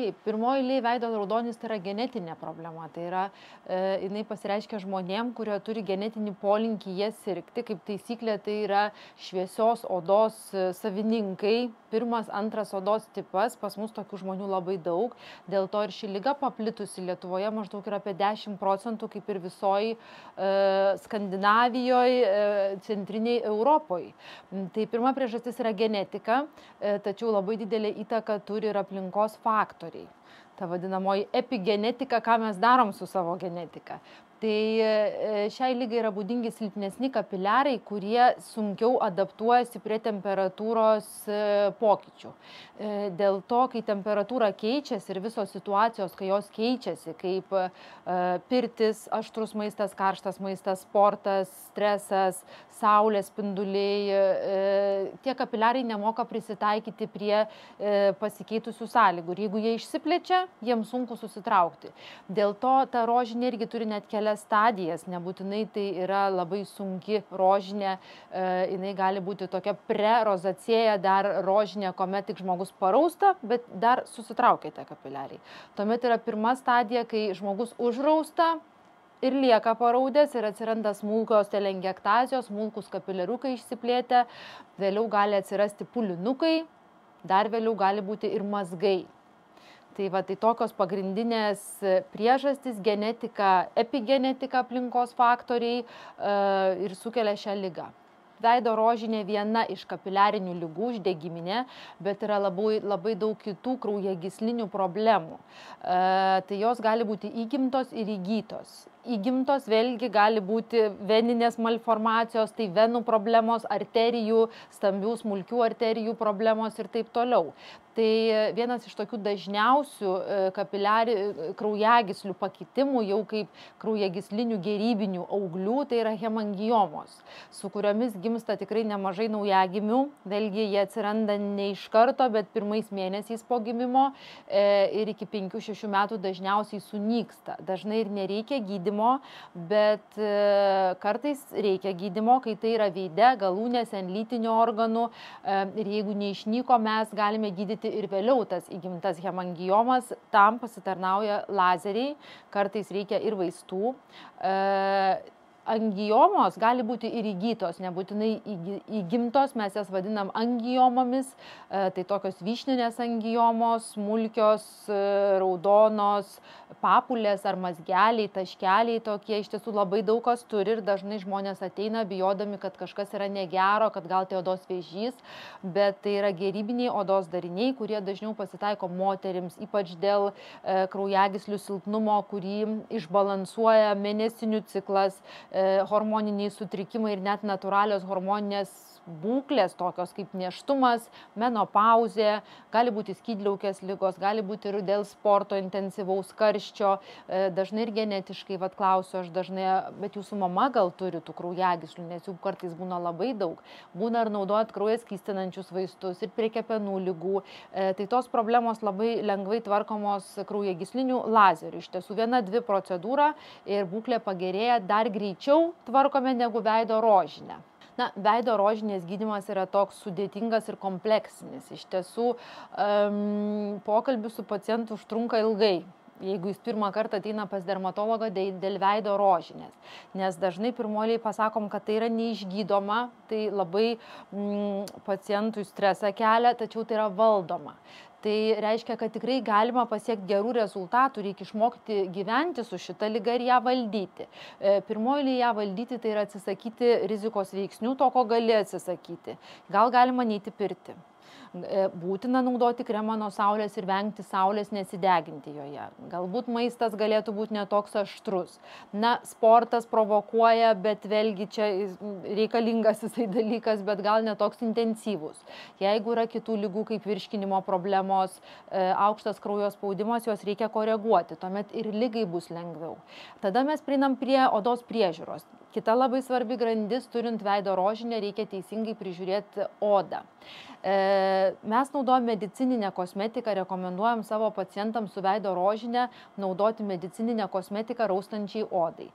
Taip, pirmoji eilėje veido raudonis tai yra genetinė problema. Tai yra, jinai pasireiškia žmonėm, kurie turi genetinį polinkį jie sirgti. Kaip taisyklė, tai yra šviesios odos savininkai, pirmas, antras odos tipas. Pas mus tokių žmonių labai daug. Dėl to ir ši liga paplitusi Lietuvoje maždaug yra apie 10%, kaip ir visoji Skandinavijoje, centriniai Europoje. Tai pirma priežastis yra genetika, tačiau labai didelė įtaka turi ir aplinkos faktoriai. Ta vadinamoji epigenetika, ką mes darom su savo genetika. Tai šiai lygai yra būdingi silpnesni kapiliarai, kurie sunkiau adaptuojasi prie temperatūros pokyčių. Dėl to, kai temperatūra keičiasi ir visos situacijos, kai jos keičiasi, kaip pirtis, aštrus maistas, karštas maistas, sportas, stresas, saulės spinduliai, tie kapiliarai nemoka prisitaikyti prie pasikeitusių sąlygų. Ir jeigu jie išsiplečia, jiems sunku susitraukti. Dėl to ta rožinė irgi turi net kelias stadijas, nebūtinai tai yra labai sunki rožinė, jinai gali būti tokia prerozacėja, dar rožinė, kuomet tik žmogus parausta, bet dar susitraukia tie kapiliariai. Tuomet yra pirma stadija, kai žmogus užrausta ir lieka paraudęs ir atsiranda smulkios telengiaktazijos, smulkus kapiliariukai išsiplėtę, vėliau gali atsirasti pūlinukai, dar vėliau gali būti ir mazgai. Tai tokios pagrindinės priežastys - genetika, epigenetika, aplinkos faktoriai ir sukelia šią ligą. Veido rožinė viena iš kapiliarinių ligų, uždegiminė, bet yra labai daug kitų kraujagyslinių problemų. Tai jos gali būti įgimtos ir įgytos. Įgimtos vėlgi gali būti veninės malformacijos, tai venų problemos, arterijų, stambių, smulkių arterijų problemos ir taip toliau. Tai vienas iš tokių dažniausių kraujagyslių pakitimų, jau kaip kraujagyslinių gerybinių auglių, tai yra hemangiomos, su kuriomis gimsta tikrai nemažai naujagimių. Vėlgi jie atsiranda ne iš karto, bet pirmais mėnesiais po gimimo ir iki 5-6 metų dažniausiai sunyksta. Dažnai ir nereikia gydymo, bet kartais reikia gydymo, kai tai yra veide, galūnėse, ant lytinių organų. Ir jeigu neišnyko, mes galime gydyti ir vėliau tas įgimtas hemangiomas, tam pasitarnauja lazeriai, kartais reikia ir vaistų. Angiomos gali būti ir įgytos, nebūtinai įgimtos, mes jas vadinam angiomomis, tai tokios vyšninės angiomos, smulkios, raudonos, papulės ar mazgeliai, taškeliai tokie, iš tiesų labai daug kas turi ir dažnai žmonės ateina bijodami, kad kažkas yra negero, kad gal tai odos vėžys, bet tai yra gerybiniai odos dariniai, kurie dažniau pasitaiko moterims, ypač dėl kraujagyslių silpnumo, kurį išbalansuoja mėnesinių ciklas, hormoniniai sutrikimai ir net natūralios hormoninės būklės, tokios kaip nėštumas, menopauzė, gali būti skydliaukės ligos, gali būti ir dėl sporto intensyvaus karščio, dažnai ir genetiškai, klausiu aš dažnai, bet jūsų mama gal turi tų kraujagyslių, nes jų kartais būna labai daug, būna ir naudojant kraują skystinančius vaistus ir prie kepenų ligų, tai tos problemos labai lengvai tvarkomos kraujagyslinių lazerių, iš tiesų 1-2 procedūra ir būklė pagerėja, dar greičiau tvarkome negu veido rožinę. Na, veido rožinės gydymas yra toks sudėtingas ir kompleksinis. Iš tiesų, pokalbis su pacientu užtrunka ilgai, jeigu jis pirmą kartą ateina pas dermatologą dėl veido rožinės. Nes dažnai pirmoliai pasakom, kad tai yra neišgydoma, tai labai pacientui stresą kelia, tačiau tai yra valdoma. Tai reiškia, kad tikrai galima pasiekti gerų rezultatų, reikia išmokti gyventi su šita liga ir ją valdyti. Pirmoji ją valdyti tai yra atsisakyti rizikos veiksnių, to, ko gali atsisakyti. Gal galima neiti pirti. Būtina naudoti kremą nuo saulės ir vengti saulės, nesideginti joje. Galbūt maistas galėtų būti netoks aštrus. Na, sportas provokuoja, bet vėlgi čia reikalingas jisai dalykas, bet gal netoks intensyvus. Jeigu yra kitų ligų kaip virškinimo problemos, aukštas kraujo spaudimas, juos reikia koreguoti, tuomet ir ligai bus lengviau. Tada mes prieinam prie odos priežiūros. Kita labai svarbi grandis, turint veido rožinę, reikia teisingai prižiūrėti odą. Mes naudojame medicininę kosmetiką, rekomenduojam savo pacientams su veido rožinę naudoti medicininę kosmetiką raustančiai odai.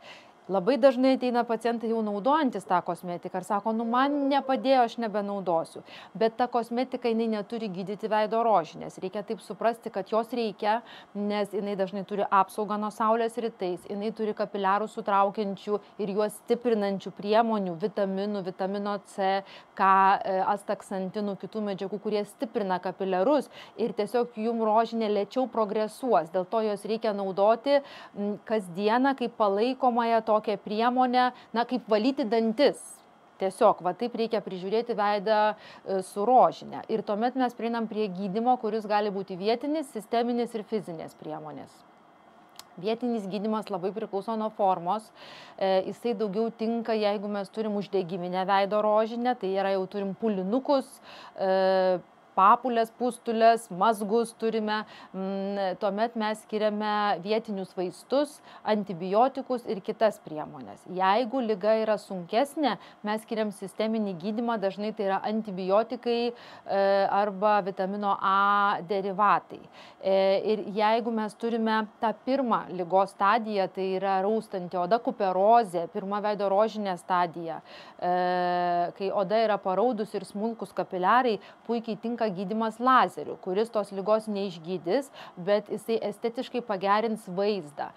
Labai dažnai ateina pacientai jau naudojantis tą kosmetiką ir sako, nu man nepadėjo, aš nebenaudosiu. Bet ta kosmetika jinai neturi gydyti veido rožinės. Reikia taip suprasti, kad jos reikia, nes jinai dažnai turi apsaugą nuo saulės rytais, jinai turi kapiliarų sutraukiančių ir juos stiprinančių priemonių, vitaminų, vitamino C, K, astaksantinų, kitų medžiagų, kurie stiprina kapiliarus ir tiesiog jum rožinė lėčiau progresuos. Dėl to jos reikia naudoti kasdieną kaip palaikomąją tokią priemonę, na, kaip valyti dantis. Tiesiog, va taip reikia prižiūrėti veidą su rožinė. Ir tuomet mes prieinam prie gydymo, kuris gali būti vietinis, sisteminis ir fizinės priemonės. Vietinis gydymas labai priklauso nuo formos. Jisai daugiau tinka, jeigu mes turim uždegiminę veido rožinę, tai yra jau turim pūlinukus, papulės, pustulės, mazgus turime, tuomet mes skiriame vietinius vaistus, antibiotikus ir kitas priemonės. Jeigu liga yra sunkesnė, mes skiriam sisteminį gydymą, dažnai tai yra antibiotikai arba vitamino A derivatai. Ir jeigu mes turime tą pirmą ligos stadiją, tai yra raustanti oda, kuperozė, pirma veido rožinė stadija, kai oda yra paraudus ir smulkus kapiliarai, puikiai tinka gydymas lazeriu, kuris tos ligos neišgydys, bet jisai estetiškai pagerins vaizdą.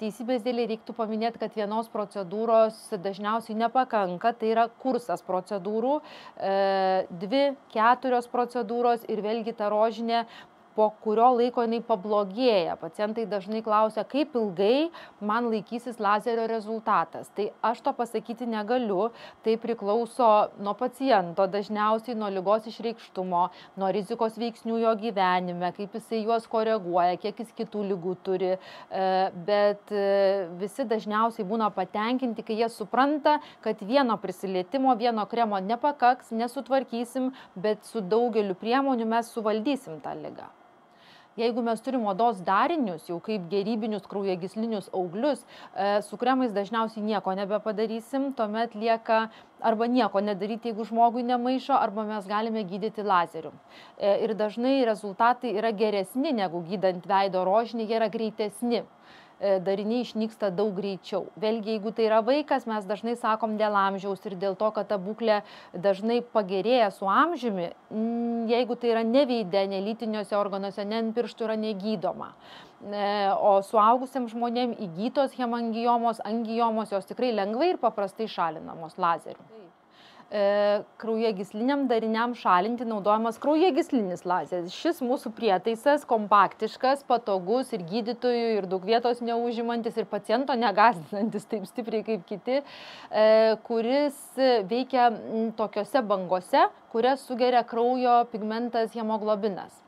Teisybės dėlei reiktų paminėti, kad vienos procedūros dažniausiai nepakanka, tai yra kursas procedūrų, 2-4 procedūros ir vėlgi ta rožinė po kurio laiko jinai pablogėja. Pacientai dažnai klausia, kaip ilgai man laikysis lazerio rezultatas. Tai aš to pasakyti negaliu, tai priklauso nuo paciento, dažniausiai nuo ligos išreikštumo, nuo rizikos veiksnių jo gyvenime, kaip jisai juos koreguoja, kiek jis kitų ligų turi, bet visi dažniausiai būna patenkinti, kai jie supranta, kad vieno prisilietimo, vieno kremo nepakaks, nesutvarkysim, bet su daugeliu priemonių mes suvaldysim tą ligą. Jeigu mes turim odos darinius, jau kaip gerybinius kraujagyslinius auglius, su kremais dažniausiai nieko nebepadarysim, tuomet lieka arba nieko nedaryti, jeigu žmogui nemaišo, arba mes galime gydyti lazeriu. Ir dažnai rezultatai yra geresni negu gydant veido rožinį, jie yra greitesni. Dariniai išnyksta daug greičiau. Vėlgi, jeigu tai yra vaikas, mes dažnai sakom dėl amžiaus ir dėl to, kad ta būklė dažnai pagerėja su amžiumi, jeigu tai yra ne veide, ne lytiniuose organuose, ne ant pirštų yra negydoma. O suaugusiems žmonėms įgytos hemangiomos, angiomos, jos tikrai lengvai ir paprastai šalinamos lazeriu. Kraujagysliniam dariniam šalinti naudojamas kraujagyslinis lazeris. Šis mūsų prietaisas kompaktiškas, patogus ir gydytojų, ir daug vietos neužimantis, ir paciento negąsdinantis taip stipriai kaip kiti, kuris veikia tokiose bangose, kurias sugeria kraujo pigmentas hemoglobinas.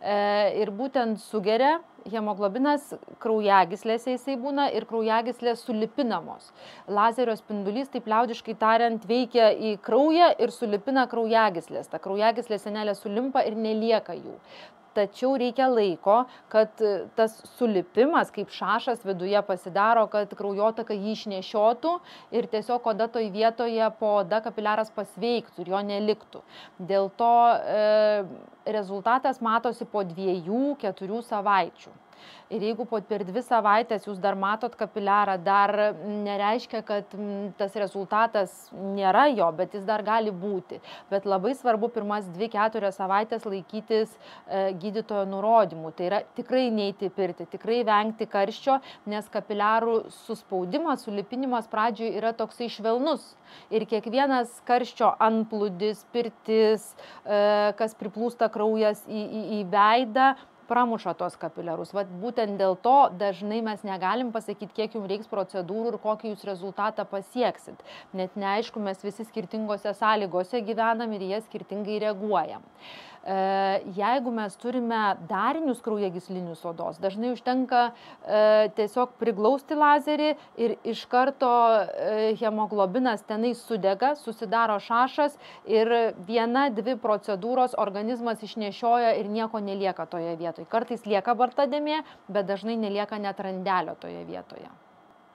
Ir būtent sugeria hemoglobinas kraujagyslėse jisai būna ir kraujagyslės sulipinamos. Lazerio spindulys, taip liaudiškai tariant, veikia į kraują ir sulipina kraujagyslės. Ta kraujagyslės sienelė sulimpa ir nelieka jų. Tačiau reikia laiko, kad tas sulipimas, kaip šašas viduje pasidaro, kad kraujotaka jį išnešiotų ir tiesiog oda toj vietoje po oda kapiliaras pasveiktų ir jo neliktų. Dėl to rezultatas matosi po 2-4 savaičių. Ir jeigu per 2 savaitės jūs dar matot kapiliarą, dar nereiškia, kad tas rezultatas nėra jo, bet jis dar gali būti. Bet labai svarbu pirmas 2-4 savaitės laikytis gydytojo nurodymų. Tai yra tikrai neiti pirti, tikrai vengti karščio, nes kapiliarų suspaudimas, sulipinimas pradžioje yra toksai švelnus. Ir kiekvienas karščio antplūdis, pirtis, kas priplūsta kraujas į veidą, pramuša tos kapiliarus. Vat būtent dėl to dažnai mes negalim pasakyti, kiek jums reiks procedūrų ir kokį jūs rezultatą pasieksit. Net neaišku, mes visi skirtingose sąlygose gyvenam ir jie skirtingai reaguojam. Jeigu mes turime darinius kraujagyslinius odos, dažnai užtenka tiesiog priglausti lazerį ir iš karto hemoglobinas tenai sudega, susidaro šašas ir 1-2 procedūros organizmas išnešioja ir nieko nelieka toje vietoje. Kartais lieka balta dėmė, bet dažnai nelieka net randelio toje vietoje.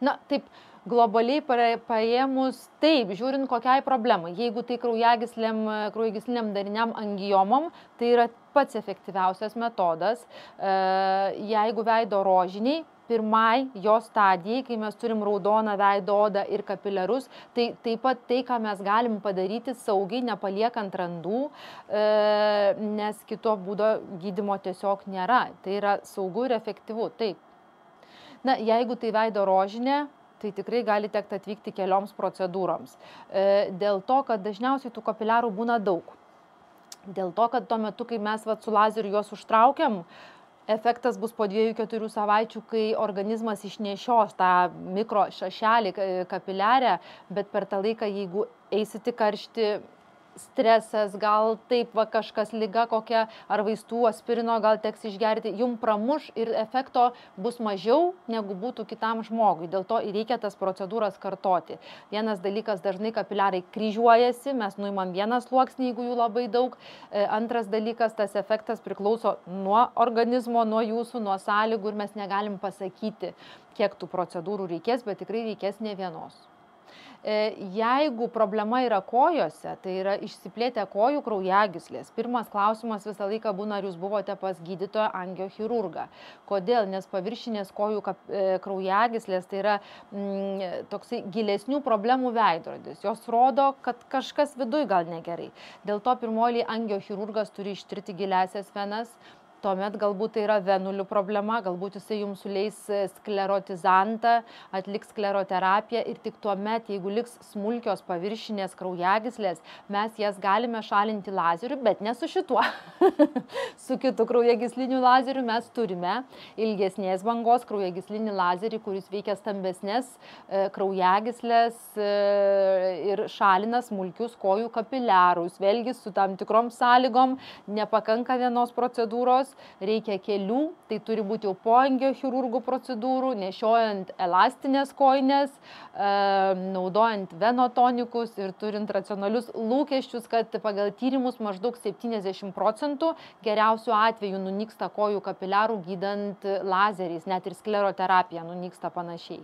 Na, taip, Globaliai paėmus, taip, žiūrint kokiai problemai. Jeigu tai kraujagysliniam dariniam angiomom, tai yra pats efektyviausias metodas. Jeigu veido rožiniai, pirmai jo stadijai, kai mes turim raudoną veido odą ir kapiliarus, tai taip pat tai, ką mes galim padaryti saugiai, nepaliekant randų, nes kito būdo gydymo tiesiog nėra. Tai yra saugu ir efektyvu, taip. Na, jeigu tai veido rožinė, tai tikrai gali tekti atvykti kelioms procedūroms. Dėl to, kad dažniausiai tų kapiliarų būna daug. Dėl to, kad tuo metu, kai mes su lazeriu juos užtraukiam, efektas bus po 2-4 savaičių, kai organizmas išnešios tą mikro šašelį kapiliarę, bet per tą laiką, jeigu eisit į karštį, stresas, gal taip va kažkas liga kokia, ar vaistų, aspirino gal teks išgerti, jum pramuš ir efekto bus mažiau, negu būtų kitam žmogui. Dėl to reikia tas procedūras kartoti. Vienas dalykas, dažnai kapiliarai kryžiuojasi, mes nuimam vieną sluoksnį, jeigu jų labai daug. Antras dalykas, tas efektas priklauso nuo organizmo, nuo jūsų, nuo sąlygų ir mes negalim pasakyti, kiek tų procedūrų reikės, bet tikrai reikės ne vienos. Jeigu problema yra kojose, tai yra išsiplėtę kojų kraujagyslės. Pirmas klausimas visą laiką būna, ar jūs buvote pas gydytoją angiochirurgą. Kodėl? Nes paviršinės kojų kraujagyslės tai yra toksai gilesnių problemų veidrodis. Jos rodo, kad kažkas viduj gal negerai. Dėl to pirmoji angiochirurgas turi ištirti giliasias venas. Tuomet galbūt tai yra venulių problema, galbūt jisai jums suleis sklerotizantą, atliks skleroterapiją ir tik tuomet, jeigu liks smulkios paviršinės kraujagyslės, mes jas galime šalinti lazeriu, bet ne su šituo. Su kitu kraujagysliniu lazeriu mes turime ilgesnės bangos kraujagyslinį lazerį, kuris veikia stambesnės kraujagyslės ir šalina smulkius kojų kapiliarus. Vėlgi su tam tikrom sąlygom, nepakanka vienos procedūros, reikia kelių, tai turi būti jau po angiochirurgų procedūrų, nešiojant elastinės kojines, naudojant venotonikus ir turint racionalius lūkesčius, kad pagal tyrimus maždaug 70% geriausių atvejų nunyksta kojų kapiliarų gydant lazeriais, net ir skleroterapija nunyksta panašiai.